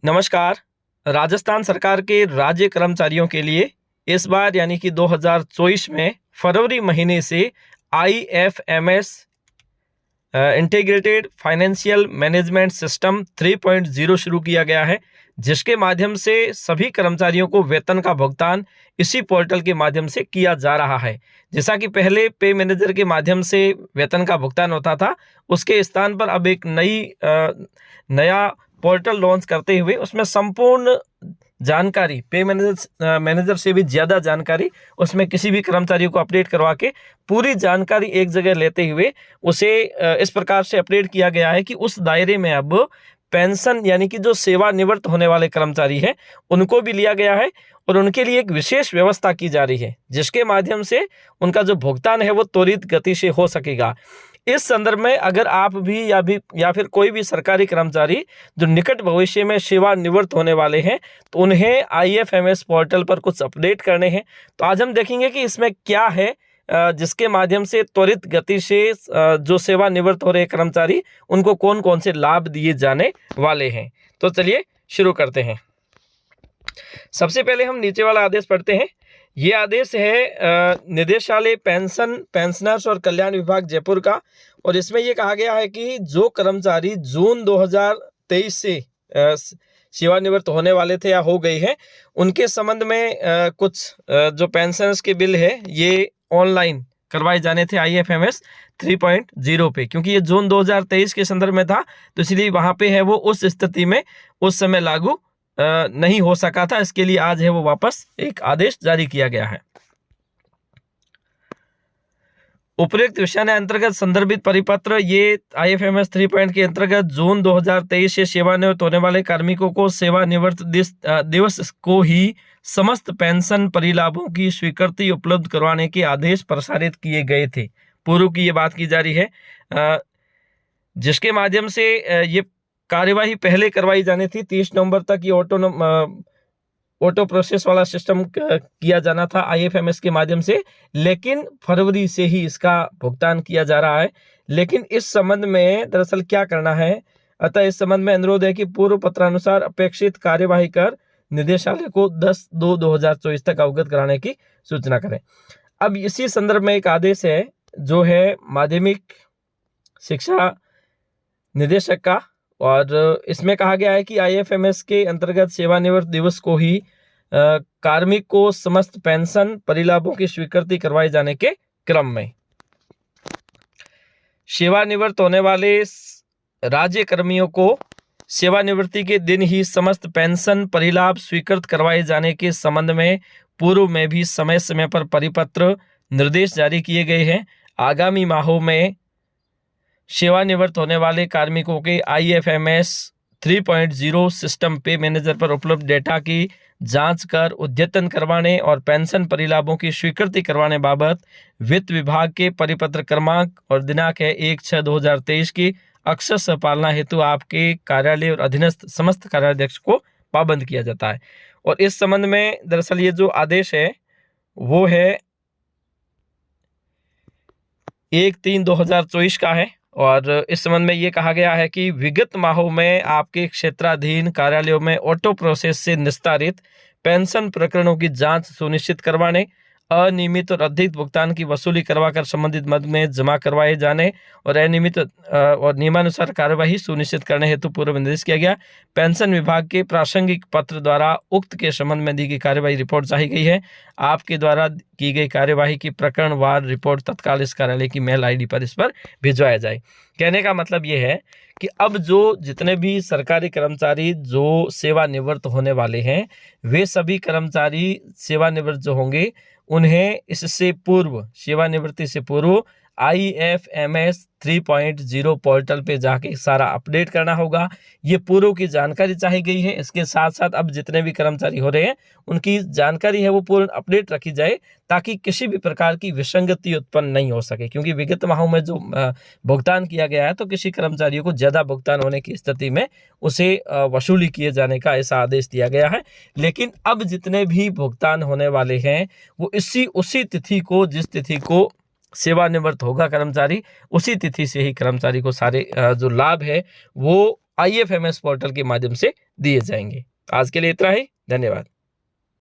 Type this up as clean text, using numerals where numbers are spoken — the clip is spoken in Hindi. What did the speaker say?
नमस्कार। राजस्थान सरकार के राज्य कर्मचारियों के लिए इस बार यानी कि 2024 में फरवरी महीने से IFMS integrated financial management system 3.0 शुरू किया गया है, जिसके माध्यम से सभी कर्मचारियों को वेतन का भुगतान इसी पोर्टल के माध्यम से किया जा रहा है। जैसा कि पहले पे मैनेजर के माध्यम से वेतन का भुगतान होता था, उसके स्थान पर अब एक नया पोर्टल लॉन्च करते हुए उसमें संपूर्ण जानकारी पे मैनेजर से भी ज़्यादा जानकारी उसमें किसी भी कर्मचारी को अपडेट करवा के पूरी जानकारी एक जगह लेते हुए उसे इस प्रकार से अपडेट किया गया है कि उस दायरे में अब पेंशन यानी कि जो सेवानिवृत्त होने वाले कर्मचारी हैं उनको भी लिया गया है और उनके लिए एक विशेष व्यवस्था की जा रही है, जिसके माध्यम से उनका जो भुगतान है वो त्वरित गति से हो सकेगा। इस संदर्भ में अगर आप भी या फिर कोई भी सरकारी कर्मचारी जो निकट भविष्य में सेवानिवृत्त होने वाले हैं तो उन्हें आईएफएमएस पोर्टल पर कुछ अपडेट करने हैं। तो आज हम देखेंगे कि इसमें क्या है जिसके माध्यम से त्वरित गति से जो सेवानिवृत्त हो रहे कर्मचारी उनको कौन कौन से लाभ दिए जाने वाले हैं। तो चलिए शुरू करते हैं। सबसे पहले हम नीचे वाला आदेश पढ़ते हैं। ये आदेश है निदेशालय पेंशनर्स और कल्याण विभाग जयपुर का, और इसमें ये कहा गया है कि जो कर्मचारी जून 2023 से सेवानिवृत्त होने वाले थे या हो गए हैं उनके संबंध में कुछ जो पेंशनर्स के बिल है ये ऑनलाइन करवाए जाने थे आईएफएमएस 3.0 पे, क्योंकि ये जून 2023 के संदर्भ में था तो इसलिए वहाँ पे है वो उस स्थिति में उस समय लागू नहीं हो सका था। इसके लिए आज है वो वापस एक आदेश जारी किया गया है। उपरोक्त विषय के अंतर्गत संदर्भित परिपत्र ये आईएफएमएस 3 के अंतर्गत जून 2023 से सेवानिवृत्त होने वाले कार्मिकों को सेवानिवृत्त दिवस को ही समस्त पेंशन परिलाभों की स्वीकृति उपलब्ध करवाने के आदेश प्रसारित किए गए थे। पूर्व की ये बात की जा रही है, जिसके माध्यम से ये कार्यवाही पहले करवाई जानी थी। 30 नवंबर तक ये ऑटो प्रोसेस वाला सिस्टम किया जाना था आईएफएमएस के माध्यम से, लेकिन फरवरी से ही इसका भुगतान किया जा रहा है। लेकिन इस संबंध में दरअसल क्या करना है, अतः इस संबंध में अनुरोध है कि पूर्व पत्रानुसार अपेक्षित कार्यवाही कर निदेशालय को 10/2/2024 तक अवगत कराने की सूचना करें। अब इसी संदर्भ में एक आदेश है जो है माध्यमिक शिक्षा निदेशक का, और इसमें कहा गया है कि आईएफएमएस के अंतर्गत सेवानिवृत्त दिवस को ही कार्मिक को समस्त पेंशन परिलाभों की स्वीकृति करवाए जाने के क्रम में सेवानिवृत्त होने वाले राज्य कर्मियों को सेवानिवृत्ति के दिन ही समस्त पेंशन परिलाभ स्वीकृत करवाए जाने के संबंध में पूर्व में भी समय समय पर परिपत्र निर्देश जारी किए गए हैं। आगामी माहों में सेवानिवृत्त होने वाले कार्मिकों के आईएफएमएस 3.0 सिस्टम पे मैनेजर पर उपलब्ध डेटा की जांच कर अद्यतन करवाने और पेंशन परिलाभों की स्वीकृति करवाने बाबत वित्त विभाग के परिपत्र क्रमांक और दिनांक है 1/6/2023 की अक्षर पालना हेतु आपके कार्यालय और अधीनस्थ समस्त कार्याध्यक्ष को पाबंद किया जाता है। और इस संबंध में दरअसल ये जो आदेश है वो है 1/3/2024 का है, और इस संबंध में ये कहा गया है कि विगत माहों में आपके क्षेत्राधीन कार्यालयों में ऑटो प्रोसेस से निस्तारित पेंशन प्रकरणों की जांच सुनिश्चित करवाने, अनियमित और अधिक भुगतान की वसूली करवाकर संबंधित मद में जमा करवाए जाने और अनियमित और नियमानुसार कार्यवाही सुनिश्चित करने हेतु पूर्व निर्देश किया गया। पेंशन विभाग के प्रासंगिक पत्र द्वारा उक्त के संबंध में दी गई कार्यवाही रिपोर्ट चाही गई है। आपके द्वारा की गई कार्यवाही की प्रकरणवार रिपोर्ट तत्काल इस कार्यालय की मेल आईडी पर इस पर भिजवाया जाए। कहने का मतलब ये है कि अब जो जितने भी सरकारी कर्मचारी जो सेवानिवृत्त होने वाले हैं वे सभी कर्मचारी सेवानिवृत्त जो होंगे उन्हें इससे पूर्व सेवानिवृत्ति से पूर्व आईएफएमएस 3.0 पोर्टल पे जाके सारा अपडेट करना होगा। ये पूर्व की जानकारी चाही गई है। इसके साथ साथ अब जितने भी कर्मचारी हो रहे हैं उनकी जानकारी है वो पूर्ण अपडेट रखी जाए ताकि किसी भी प्रकार की विसंगति उत्पन्न नहीं हो सके, क्योंकि विगत माहों में जो भुगतान किया गया है तो किसी कर्मचारियों को ज़्यादा भुगतान होने की स्थिति में उसे वसूली किए जाने का ऐसा आदेश दिया गया है। लेकिन अब जितने भी भुगतान होने वाले हैं वो उसी तिथि को, जिस तिथि को सेवानिवृत्त होगा कर्मचारी, उसी तिथि से ही कर्मचारी को सारे जो लाभ है वो IFMS पोर्टल के माध्यम से दिए जाएंगे। आज के लिए इतना ही, धन्यवाद।